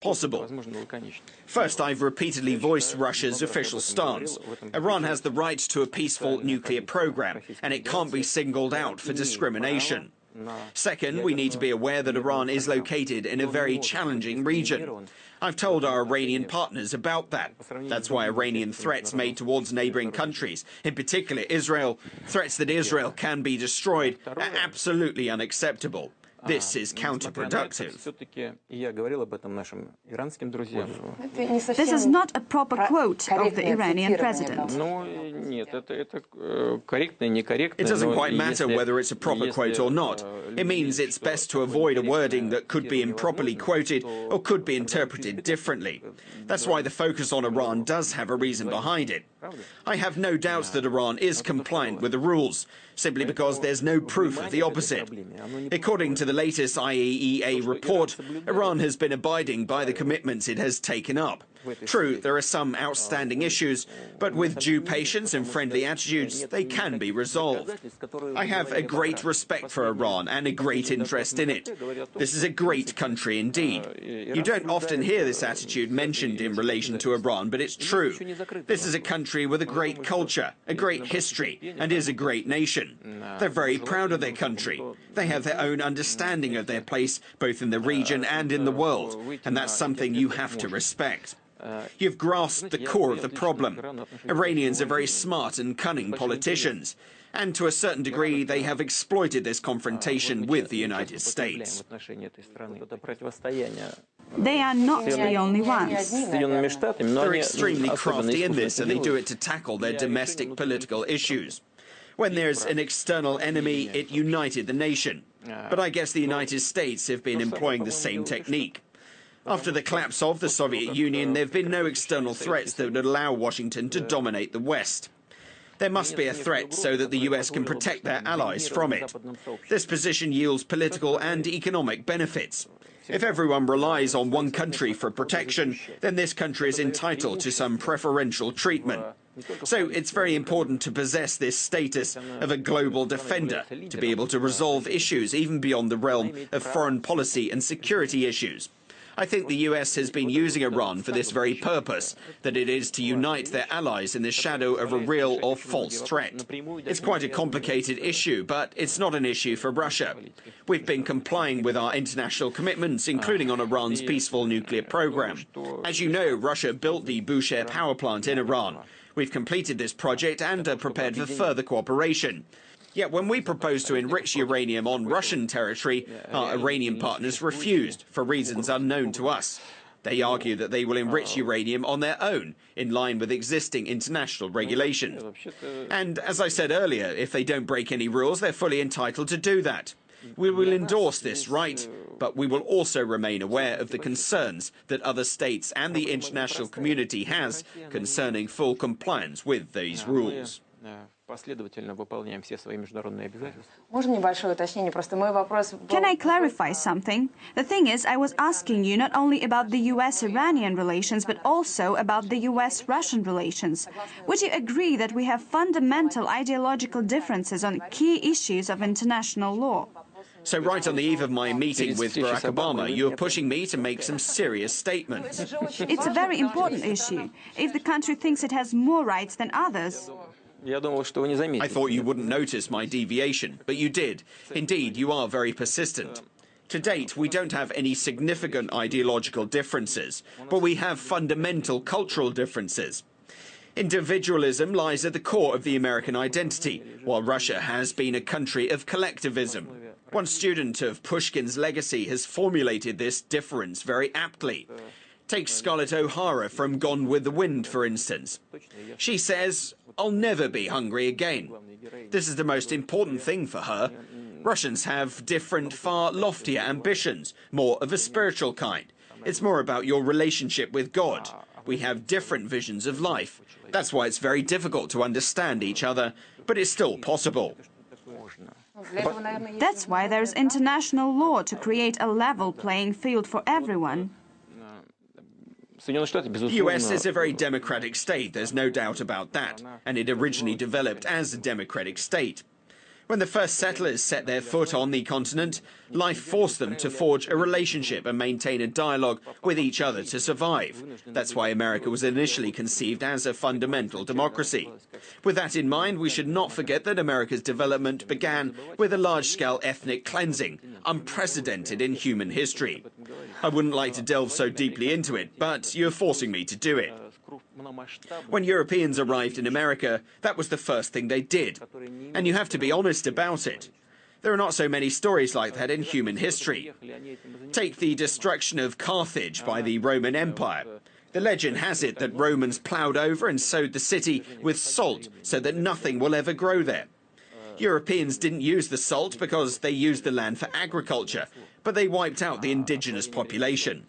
possible. First, I've repeatedly voiced Russia's official stance. Iran has the right to a peaceful nuclear program, and it can't be singled out for discrimination. Second, we need to be aware that Iran is located in a very challenging region. I've told our Iranian partners about that. That's why Iranian threats made towards neighboring countries, in particular Israel, threats that Israel can be destroyed, are absolutely unacceptable. This is counterproductive. This is not a proper quote of the Iranian president. It doesn't quite matter whether it's a proper quote or not. It means it's best to avoid a wording that could be improperly quoted or could be interpreted differently. That's why the focus on Iran does have a reason behind it. I have no doubts that Iran is compliant with the rules, simply because there's no proof of the opposite. According to the latest IAEA report, Iran has been abiding by the commitments it has taken up. True, there are some outstanding issues, but with due patience and friendly attitudes, they can be resolved. I have a great respect for Iran and a great interest in it. This is a great country indeed. You don't often hear this attitude mentioned in relation to Iran, but it's true. This is a country with a great culture, a great history, and is a great nation. They're very proud of their country. They have their own understanding of their place, both in the region and in the world, and that's something you have to respect. You've grasped the core of the problem. Iranians are very smart and cunning politicians, and to a certain degree they have exploited this confrontation with the United States. They are not the only ones. They're extremely crafty in this, and they do it to tackle their domestic political issues. When there's an external enemy, it united the nation. But I guess the United States have been employing the same technique. After the collapse of the Soviet Union, there have been no external threats that would allow Washington to dominate the West. There must be a threat so that the US can protect their allies from it. This position yields political and economic benefits. If everyone relies on one country for protection, then this country is entitled to some preferential treatment. So it's very important to possess this status of a global defender, to be able to resolve issues even beyond the realm of foreign policy and security issues. I think the US has been using Iran for this very purpose, that it is to unite their allies in the shadow of a real or false threat. It's quite a complicated issue, but it's not an issue for Russia. We've been complying with our international commitments, including on Iran's peaceful nuclear program. As you know, Russia built the Bushehr power plant in Iran. We've completed this project and are prepared for further cooperation. Yet when we proposed to enrich uranium on Russian territory, our Iranian partners refused for reasons unknown to us. They argue that they will enrich uranium on their own, in line with existing international regulations. And as I said earlier, if they don't break any rules, they're fully entitled to do that. We will endorse this right, but we will also remain aware of the concerns that other states and the international community has concerning full compliance with these rules. Can I clarify something? The thing is, I was asking you not only about the US-Iranian relations, but also about the US-Russian relations. Would you agree that we have fundamental ideological differences on key issues of international law? So right on the eve of my meeting with Barack Obama, you are pushing me to make some serious statements. It's a very important issue. If the country thinks it has more rights than others... I thought you wouldn't notice my deviation, but you did. Indeed, you are very persistent. To date, we don't have any significant ideological differences, but we have fundamental cultural differences. Individualism lies at the core of the American identity, while Russia has been a country of collectivism. One student of Pushkin's legacy has formulated this difference very aptly. Take Scarlett O'Hara from Gone with the Wind, for instance. She says, "I'll never be hungry again." This is the most important thing for her. Russians have different, far loftier ambitions, more of a spiritual kind. It's more about your relationship with God. We have different visions of life. That's why it's very difficult to understand each other, but it's still possible. That's why there's international law to create a level playing field for everyone. The US is a very democratic state, there's no doubt about that, and it originally developed as a democratic state. When the first settlers set their foot on the continent, life forced them to forge a relationship and maintain a dialogue with each other to survive. That's why America was initially conceived as a fundamental democracy. With that in mind, we should not forget that America's development began with a large-scale ethnic cleansing, unprecedented in human history. I wouldn't like to delve so deeply into it, but you're forcing me to do it. When Europeans arrived in America, that was the first thing they did. And you have to be honest about it. There are not so many stories like that in human history. Take the destruction of Carthage by the Roman Empire. The legend has it that Romans ploughed over and sowed the city with salt so that nothing will ever grow there. Europeans didn't use the salt because they used the land for agriculture, but they wiped out the indigenous population.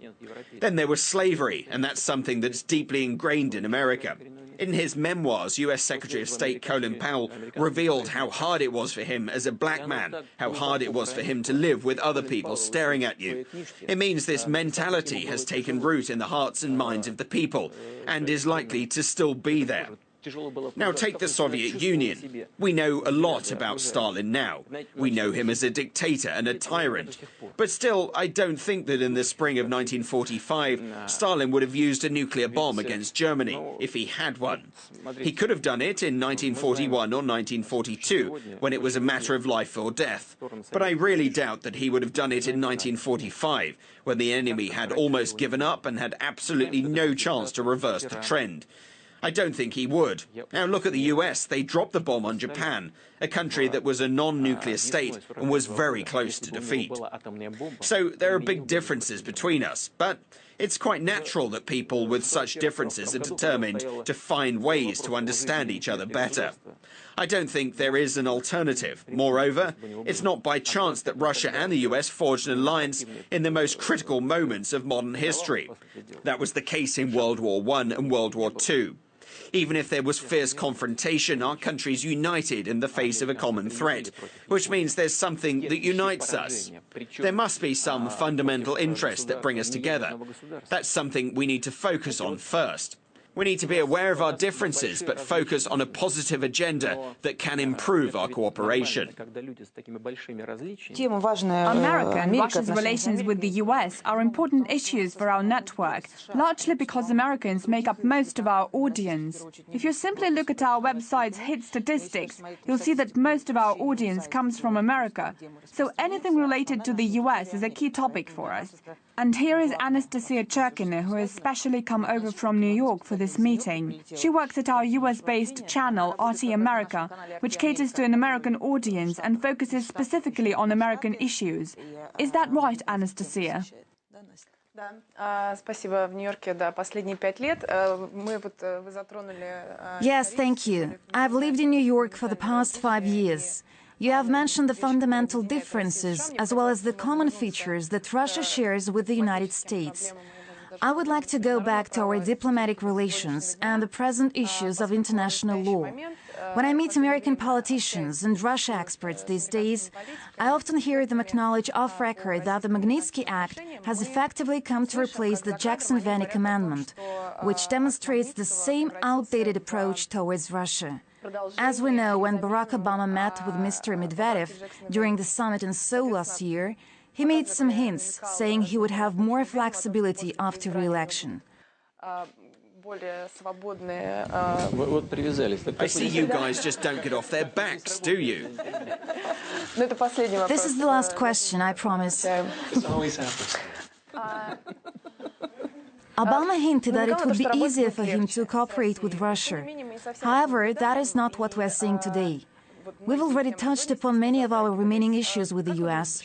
Then there was slavery, and that's something that's deeply ingrained in America. In his memoirs, U.S. Secretary of State Colin Powell revealed how hard it was for him as a black man, how hard it was for him to live with other people staring at you. It means this mentality has taken root in the hearts and minds of the people, and is likely to still be there. Now take the Soviet Union. We know a lot about Stalin now. We know him as a dictator and a tyrant. But still, I don't think that in the spring of 1945, Stalin would have used a nuclear bomb against Germany, if he had one. He could have done it in 1941 or 1942, when it was a matter of life or death. But I really doubt that he would have done it in 1945, when the enemy had almost given up and had absolutely no chance to reverse the trend. I don't think he would. Now look at the US. They dropped the bomb on Japan, a country that was a non-nuclear state and was very close to defeat. So there are big differences between us, but it's quite natural that people with such differences are determined to find ways to understand each other better. I don't think there is an alternative. Moreover, it's not by chance that Russia and the US forged an alliance in the most critical moments of modern history. That was the case in World War I and World War II. Even if there was fierce confrontation, our countries united in the face of a common threat, which means there's something that unites us. There must be some fundamental interests that bring us together. That's something we need to focus on first. We need to be aware of our differences, but focus on a positive agenda that can improve our cooperation. America and Russia's relations with the US are important issues for our network, largely because Americans make up most of our audience. If you simply look at our website's hit statistics, you'll see that most of our audience comes from America. So anything related to the US is a key topic for us. And here is Anastasia Cherkina, who has specially come over from New York for this meeting. She works at our US-based channel, RT America, which caters to an American audience and focuses specifically on American issues. Is that right, Anastasia? Yes, thank you. I've lived in New York for the past 5 years. You have mentioned the fundamental differences as well as the common features that Russia shares with the United States. I would like to go back to our diplomatic relations and the present issues of international law. When I meet American politicians and Russia experts these days, I often hear them acknowledge off record that the Magnitsky Act has effectively come to replace the Jackson-Vanik Amendment, which demonstrates the same outdated approach towards Russia. As we know, when Barack Obama met with Mr. Medvedev during the summit in Seoul last year, he made some hints, saying he would have more flexibility after re-election. I see you guys just don't get off their backs, do you? This is the last question, I promise. This always happens. Obama hinted that it would be easier for him to cooperate with Russia. However, that is not what we're seeing today. We've already touched upon many of our remaining issues with the US.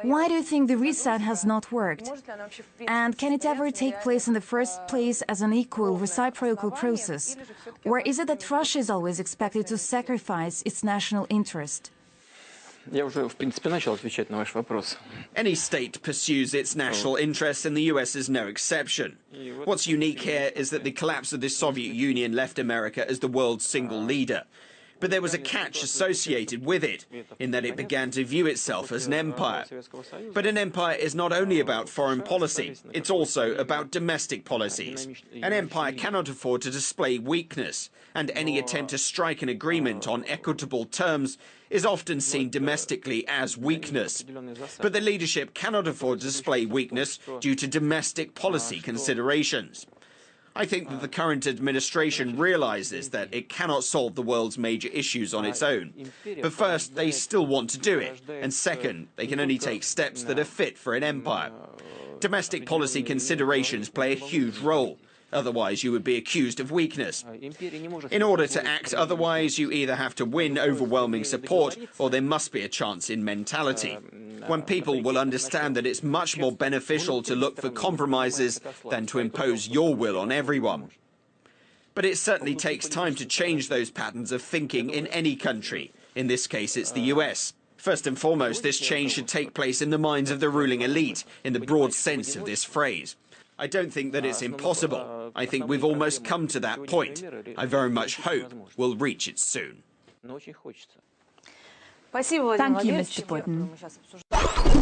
Why do you think the reset has not worked? And can it ever take place in the first place as an equal, reciprocal process? Or is it that Russia is always expected to sacrifice its national interest? Any state pursues its national interests, and the US is no exception. What's unique here is that the collapse of the Soviet Union left America as the world's single leader. But there was a catch associated with it, in that it began to view itself as an empire. But an empire is not only about foreign policy, it's also about domestic policies. An empire cannot afford to display weakness, and any attempt to strike an agreement on equitable terms is often seen domestically as weakness. But the leadership cannot afford to display weakness due to domestic policy considerations. I think that the current administration realizes that it cannot solve the world's major issues on its own. But first, they still want to do it. And second, they can only take steps that are fit for an empire. Domestic policy considerations play a huge role. Otherwise, you would be accused of weakness. In order to act otherwise, you either have to win overwhelming support, or there must be a chance in mentality. When people will understand that it's much more beneficial to look for compromises than to impose your will on everyone. But it certainly takes time to change those patterns of thinking in any country. In this case, it's the US. First and foremost, this change should take place in the minds of the ruling elite, in the broad sense of this phrase. I don't think that it's impossible. I think we've almost come to that point. I very much hope we'll reach it soon. Thank you, Mr. Putin.